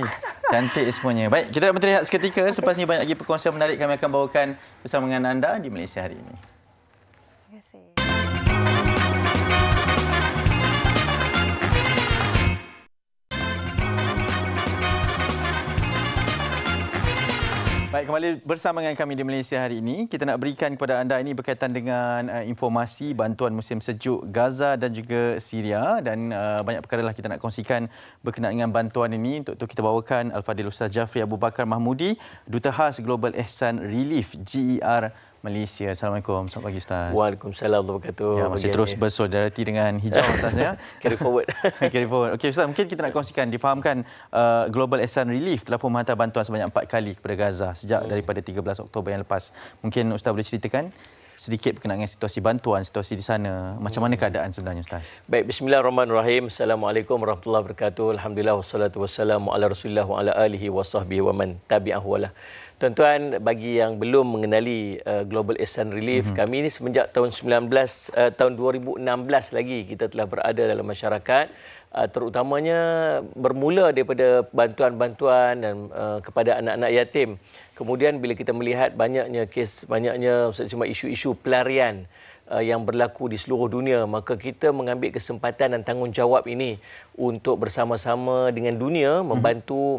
Cantik semuanya. Baik, kita nak berehat seketika. Selepas ni banyak lagi perkongsian menarik kami akan bawakan bersama dengan anda di Malaysia hari ini. Terima kasih. Baik, kembali bersama dengan kami di Malaysia hari ini. Kita nak berikan kepada anda ini berkaitan dengan informasi bantuan musim sejuk Gaza dan juga Syria, dan banyak perkara lah kita nak kongsikan berkenaan dengan bantuan ini. Untuk itu kita bawakan Al-Fadhil Ustaz Jafri Abu Bakar Mahmudi, Duta Khas Global Ihsan Relief GER Malaysia. Assalamualaikum. Selamat pagi Ustaz. Waalaikumsalam warahmatullahi wabarakatuh. Ya, masih terus bersolidariti dengan hijau Ustaz ya. Carry forward. Carry forward. Okey Ustaz, mungkin kita nak kongsikan, difahamkan Global Ihsan Relief telah pun menghantar bantuan sebanyak 4 kali kepada Gaza sejak daripada 13 Oktober yang lepas. Mungkin Ustaz boleh ceritakan sedikit berkenaan dengan situasi bantuan, situasi di sana. Macam mana keadaan sebenarnya Ustaz? Baik, bismillahirrahmanirrahim. Assalamualaikum warahmatullahi wabarakatuh. Alhamdulillah wassalatu wassalamu ala Rasulillah wa ala alihi wa sahbihi wa man tabi'ahu wala. Tuan-tuan, bagi yang belum mengenali Global Ihsan Relief, kami ini semenjak tahun 2016 lagi kita telah berada dalam masyarakat, terutamanya bermula daripada bantuan-bantuan dan kepada anak-anak yatim. Kemudian bila kita melihat banyaknya kes, banyaknya isu-isu pelarian yang berlaku di seluruh dunia, maka kita mengambil kesempatan dan tanggungjawab ini untuk bersama-sama dengan dunia membantu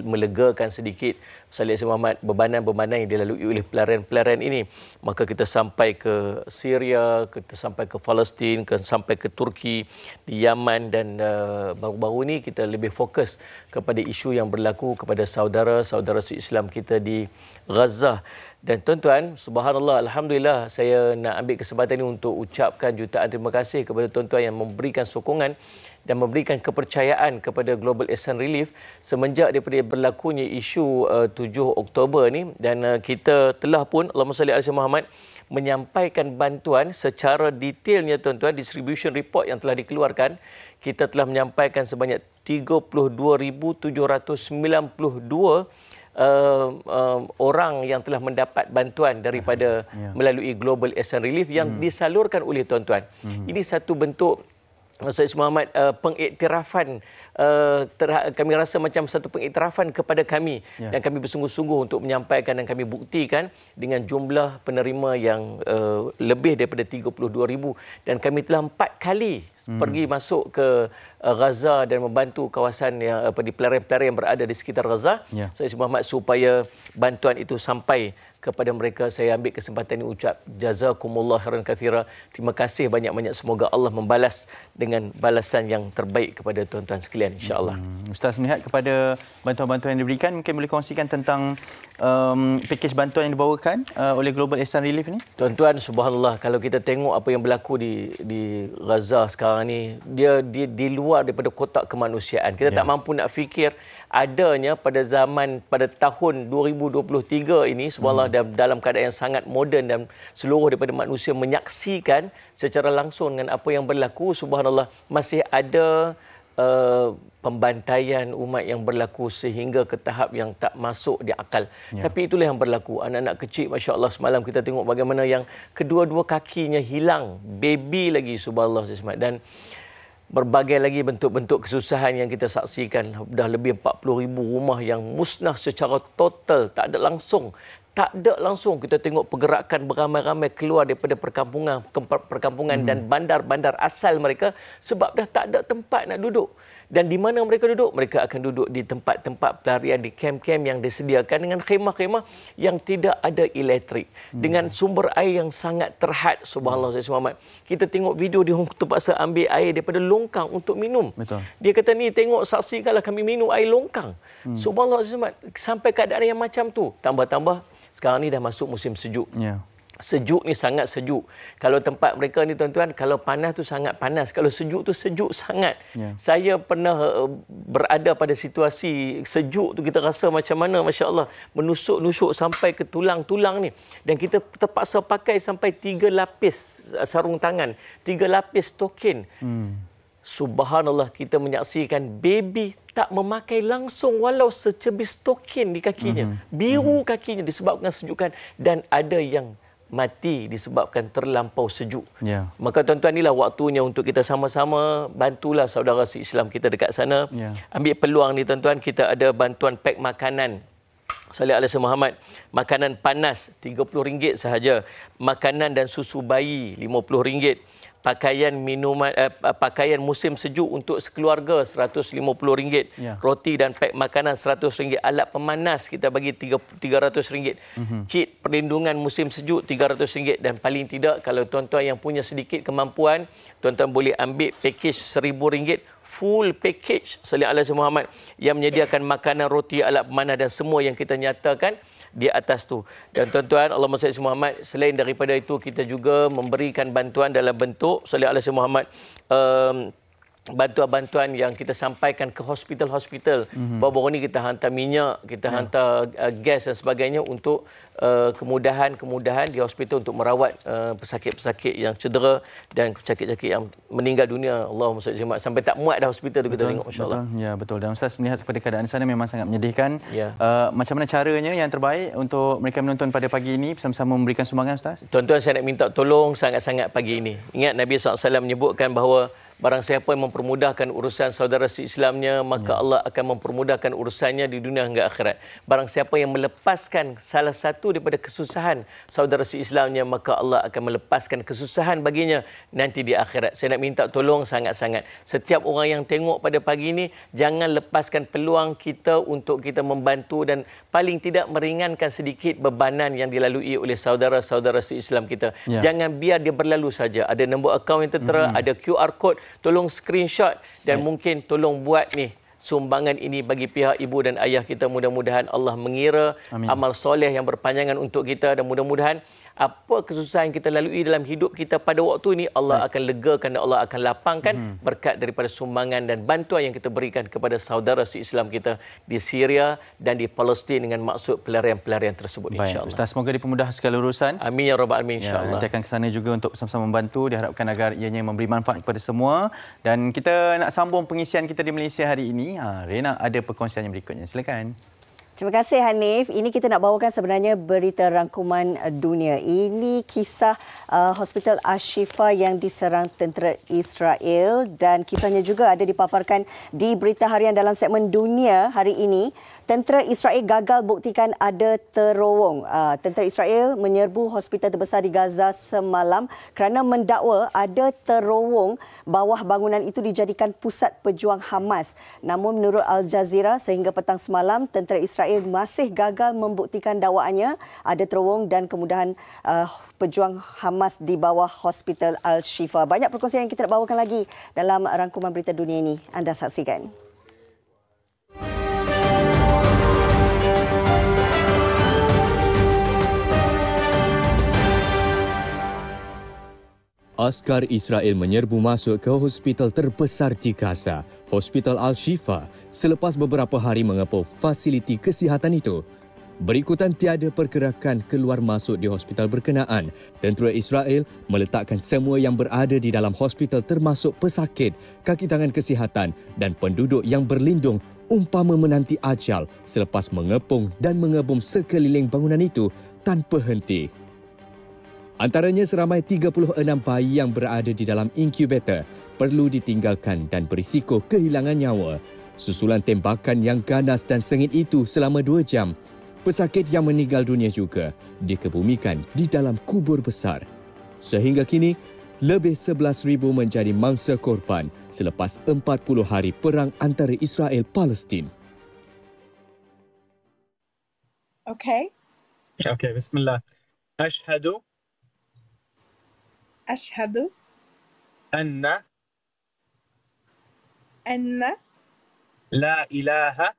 melegakan sedikit Salih Muhammad bebanan-bebanan yang dilalui oleh pelarian-pelarian ini. Maka kita sampai ke Syria, kita sampai ke Palestin, sampai ke Turki, di Yaman, dan baru-baru ini kita lebih fokus kepada isu yang berlaku kepada saudara-saudara Islam kita di Gaza. Dan tuan-tuan, subhanallah, alhamdulillah, saya nak ambil kesempatan ini untuk ucapkan jutaan terima kasih kepada tuan-tuan yang memberikan sokongan dan memberikan kepercayaan kepada Global Ihsan Relief semenjak daripada berlakunya isu 7 Oktober ni. Dan kita telah pun, Allahumma salli ala Muhammad, menyampaikan bantuan secara detailnya tuan-tuan. Distribution report yang telah dikeluarkan, kita telah menyampaikan sebanyak 32,792 orang yang telah mendapat bantuan daripada melalui Global Ehsan Relief yang disalurkan oleh tuan-tuan. Ini satu bentuk Ustaz Muhammad pengiktirafan, kami rasa macam satu pengiktirafan kepada kami dan kami bersungguh-sungguh untuk menyampaikan dan kami buktikan dengan jumlah penerima yang lebih daripada 32,000 dan kami telah 4 kali pergi masuk ke Gaza dan membantu kawasan yang di pelarian-pelarian yang berada di sekitar Gaza. Ustaz Muhammad, supaya bantuan itu sampai kepada mereka. Saya ambil kesempatan ini ucap jazakumullah khairan katsira. Terima kasih banyak-banyak, semoga Allah membalas dengan balasan yang terbaik kepada tuan-tuan sekalian, insya-Allah. Ustaz melihat kepada bantuan-bantuan yang diberikan, mungkin boleh kongsikan tentang pakej bantuan yang dibawakan oleh Global Ehsan Relief ini? Tuan-tuan, subhanallah, kalau kita tengok apa yang berlaku di Gaza sekarang ni, dia di luar daripada kotak kemanusiaan. Kita tak mampu nak fikir adanya pada tahun 2023 ini, subhanallah, dalam keadaan yang sangat moden dan seluruh daripada manusia menyaksikan secara langsung dengan apa yang berlaku, subhanallah, masih ada pembantaian umat yang berlaku sehingga ke tahap yang tak masuk di akal. Tapi itulah yang berlaku. Anak-anak kecil, masya-Allah, semalam kita tengok bagaimana yang kedua-dua kakinya hilang, baby lagi, subhanallah, dan berbagai lagi bentuk-bentuk kesusahan yang kita saksikan. Dah lebih 40,000 rumah yang musnah secara total, tak ada langsung. Kita tengok pergerakan beramai-ramai keluar daripada perkampungan dan bandar-bandar asal mereka sebab dah tak ada tempat nak duduk. Dan di mana mereka duduk? Mereka akan duduk di tempat-tempat pelarian, di kem-kem yang disediakan dengan khemah-khemah yang tidak ada elektrik. Dengan sumber air yang sangat terhad, subhanallah, Ustaz Muhammad. Kita tengok video dia terpaksa ambil air daripada longkang untuk minum. Betul. Dia kata, ni tengok, saksikanlah kami minum air longkang. Subhanallah, Ustaz Muhammad. Sampai keadaan yang macam tu. Tambah-tambah, sekarang ni dah masuk musim sejuk. Sejuk ni sangat sejuk. Kalau tempat mereka ni, tuan-tuan, kalau panas tu sangat panas. Kalau sejuk tu sejuk sangat. Saya pernah berada pada situasi sejuk tu, kita rasa macam mana, masya-Allah, menusuk-nusuk sampai ke tulang-tulang ni. Dan kita terpaksa pakai sampai 3 lapis sarung tangan, 3 lapis token. Subhanallah, kita menyaksikan baby tak memakai langsung walau secebis token di kakinya. Biru kakinya disebabkan sejukan, dan ada yang mati disebabkan terlampau sejuk. Maka tuan-tuan, inilah waktunya untuk kita sama-sama bantulah saudara se-Islam kita dekat sana. Ambil peluang ni, tuan-tuan, kita ada bantuan pack makanan. Salih alaihi Muhammad. Makanan panas RM30 sahaja. Makanan dan susu bayi RM50. Pakaian minuman, pakaian musim sejuk untuk sekeluarga RM150. Roti dan pack makanan RM100. Alat pemanas kita bagi RM300. Kit perlindungan musim sejuk RM300. Dan paling tidak, kalau tuan-tuan yang punya sedikit kemampuan, tuan-tuan boleh ambil pakej RM1,000, full package Salih alaihi Muhammad, yang menyediakan makanan, roti, alat pemanas dan semua yang kita nyatakan di atas tu. Dan tuan-tuan, Allahumma salli Muhammad, selain daripada itu, kita juga memberikan bantuan dalam bentuk Salih alaihi Muhammad, bantuan-bantuan yang kita sampaikan ke hospital-hospital. Baru-baru ni kita hantar minyak, kita hantar gas dan sebagainya untuk kemudahan-kemudahan di hospital untuk merawat pesakit-pesakit yang cedera dan pesakit-pesakit yang meninggal dunia. Allahumma salli Muhammad, sampai tak muat dah hospital tu, kita tengok, masya-Allah. Ya, betul. Dan Ustaz melihat kepada keadaan sana memang sangat menyedihkan. Macam mana caranya yang terbaik untuk mereka menonton pada pagi ini, bersama-sama memberikan sumbangan, Ustaz? Tuan-tuan, saya nak minta tolong sangat-sangat pagi ini. Ingat Nabi SAW menyebutkan bahawa barang siapa yang mempermudahkan urusan saudara se-Islamnya, maka Allah akan mempermudahkan urusannya di dunia hingga akhirat. Barang siapa yang melepaskan salah satu daripada kesusahan saudara se-Islamnya, maka Allah akan melepaskan kesusahan baginya nanti di akhirat. Saya nak minta tolong sangat-sangat. Setiap orang yang tengok pada pagi ini, jangan lepaskan peluang kita untuk kita membantu dan paling tidak meringankan sedikit bebanan yang dilalui oleh saudara-saudara se-Islam kita. Jangan biar dia berlalu saja. Ada nombor akaun yang tertera, ada QR code, tolong screenshot dan mungkin tolong buat ni sumbangan ini bagi pihak ibu dan ayah kita. Mudah-mudahan Allah mengira amal soleh yang berpanjangan untuk kita, dan mudah-mudahan apa kesusahan kita lalui dalam hidup kita pada waktu ini, Allah akan legakan dan Allah akan lapangkan berkat daripada sumbangan dan bantuan yang kita berikan kepada saudara se-Islam kita di Syria dan di Palestin dengan maksud pelarian-pelarian tersebut, insya-Allah. Ustaz, semoga dipermudah segala urusan. Amin ya rabbal alamin, insya-Allah. Nanti akan ke sana juga untuk bersama-sama membantu, diharapkan agar ianya memberi manfaat kepada semua. Dan kita nak sambung pengisian kita di Malaysia hari ini. Rena ada perkongsian yang berikutnya. Silakan. Terima kasih Hanif. Ini kita nak bawakan sebenarnya berita rangkuman dunia. Ini kisah Hospital Al-Shifa yang diserang tentera Israel dan kisahnya juga ada dipaparkan di berita harian dalam segmen dunia hari ini. Tentera Israel gagal buktikan ada terowong. Tentera Israel menyerbu hospital terbesar di Gaza semalam kerana mendakwa ada terowong bawah bangunan itu dijadikan pusat pejuang Hamas. Namun menurut Al Jazeera sehingga petang semalam tentera Israel masih gagal membuktikan dakwaannya ada terowong dan kemudahan pejuang Hamas di bawah Hospital Al-Shifa. Banyak perkongsian yang kita nak bawakan lagi dalam rangkuman berita dunia ini. Anda saksikan. Askar Israel menyerbu masuk ke hospital terbesar di Gaza, Hospital Al-Shifa, selepas beberapa hari mengepung fasiliti kesihatan itu. Berikutan tiada pergerakan keluar masuk di hospital berkenaan. Tentera Israel meletakkan semua yang berada di dalam hospital termasuk pesakit, kaki tangan kesihatan dan penduduk yang berlindung umpama menanti ajal selepas mengepung dan mengebum sekeliling bangunan itu tanpa henti. Antaranya seramai 36 bayi yang berada di dalam inkubator perlu ditinggalkan dan berisiko kehilangan nyawa. Susulan tembakan yang ganas dan sengit itu selama 2 jam. Pesakit yang meninggal dunia juga dikebumikan di dalam kubur besar. Sehingga kini, lebih 11,000 menjadi mangsa korban selepas 40 hari perang antara Israel-Palestin. Okay, bismillah. Ashhadu anna la ilaha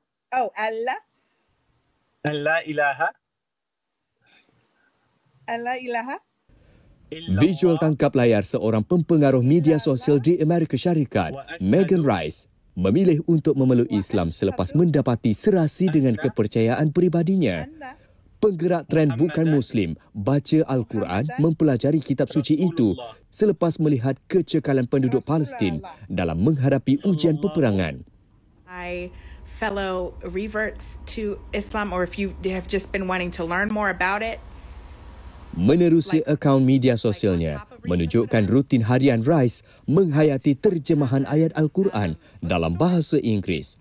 Visual tangkap layar seorang pempengaruh media sosial di Amerika Syarikat, Megan Rice, memilih untuk memeluk Islam selepas mendapati serasi dengan kepercayaan peribadinya. Penggerak trend bukan Muslim baca Al-Quran mempelajari kitab suci itu selepas melihat kecekalan penduduk Palestin dalam menghadapi ujian peperangan. Fellow reverts to Islam, or if you have just been wanting to learn more about it. Menerusi akaun media sosialnya menunjukkan rutin harian Rice menghayati terjemahan ayat Al-Quran dalam bahasa Inggeris.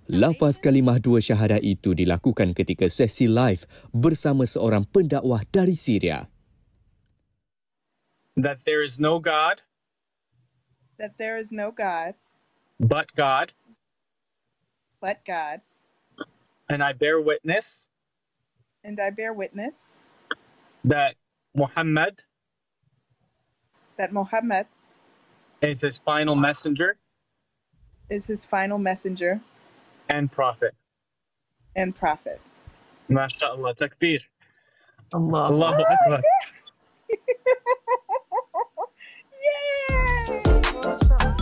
Lafaz kalimah 2 syahadah itu dilakukan ketika sesi live bersama seorang pendakwah dari Syria. That there is no God. But God. And I bear witness. That Muhammad. Is his final messenger. And prophet. MashaAllah, takbir. Allahu Akbar.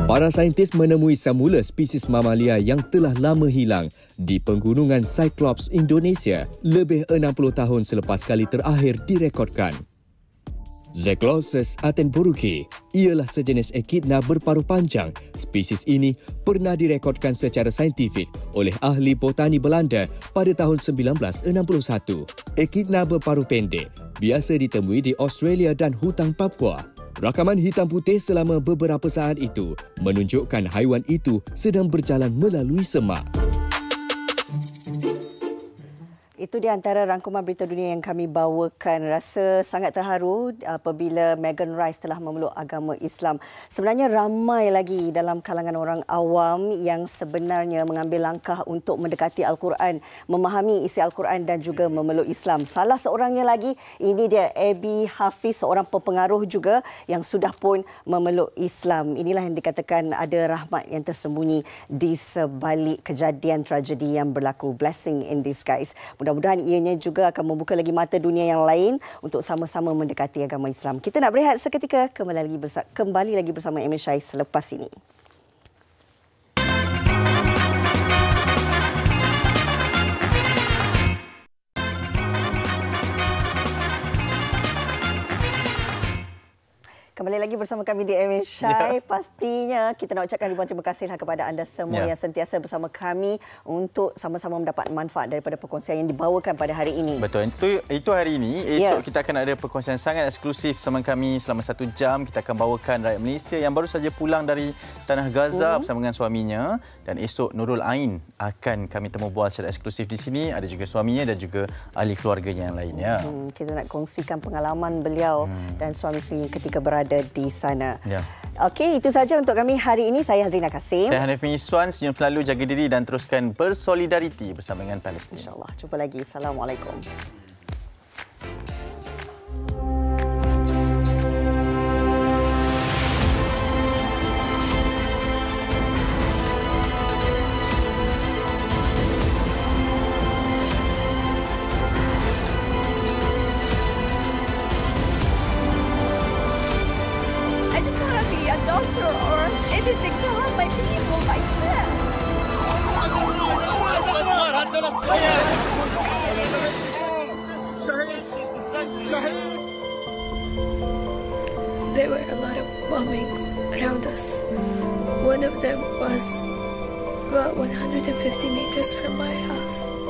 Para saintis menemui semula spesies mamalia yang telah lama hilang di penggunungan Cyclops Indonesia lebih 60 tahun selepas kali terakhir direkodkan. Zaglossus attenboroughi ialah sejenis echidna berparuh panjang. Spesies ini pernah direkodkan secara saintifik oleh ahli botani Belanda pada tahun 1961. Echidna berparuh pendek biasa ditemui di Australia dan hutan Papua. Rakaman hitam putih selama beberapa saat itu menunjukkan haiwan itu sedang berjalan melalui semak. Itu di antara rangkuman berita dunia yang kami bawakan. Rasa sangat terharu apabila Megan Rice telah memeluk agama Islam. Sebenarnya ramai lagi dalam kalangan orang awam yang sebenarnya mengambil langkah untuk mendekati Al-Quran, memahami isi Al-Quran dan juga memeluk Islam. Salah seorangnya lagi, ini dia Abby Hafiz, seorang pepengaruh juga yang sudah pun memeluk Islam. Inilah yang dikatakan ada rahmat yang tersembunyi di sebalik kejadian tragedi yang berlaku. Blessing in disguise. Mudah-mudahan ianya juga akan membuka lagi mata dunia yang lain untuk sama-sama mendekati agama Islam. Kita nak berehat seketika, kembali lagi bersama Emil Syai selepas ini. Kembali lagi bersama kami di MSI. Pastinya kita nak ucapkan ribuan terima kasihlah kepada anda semua yang sentiasa bersama kami untuk sama-sama mendapat manfaat daripada perkongsian yang dibawakan pada hari ini. Betul. Itu hari ini. Esok kita akan ada perkongsian sangat eksklusif bersama kami selama 1 jam. Kita akan bawakan rakyat Malaysia yang baru saja pulang dari Tanah Gaza bersama dengan suaminya. Dan esok Nurul Ain akan kami temu bual secara eksklusif di sini. Ada juga suaminya dan juga ahli keluarganya yang lainnya. Kita nak kongsikan pengalaman beliau dan suami-isteri ketika berada di sana. Okey, itu saja untuk kami hari ini. Saya Hazrina Kasim. Saya Hanif Miswan. Senyum selalu, jaga diri dan teruskan bersolidariti bersama dengan Palestin. InsyaAllah. Jumpa lagi. Assalamualaikum. Doctor or anything to help my people like that. There were a lot of bombings around us. One of them was about 150 meters from my house.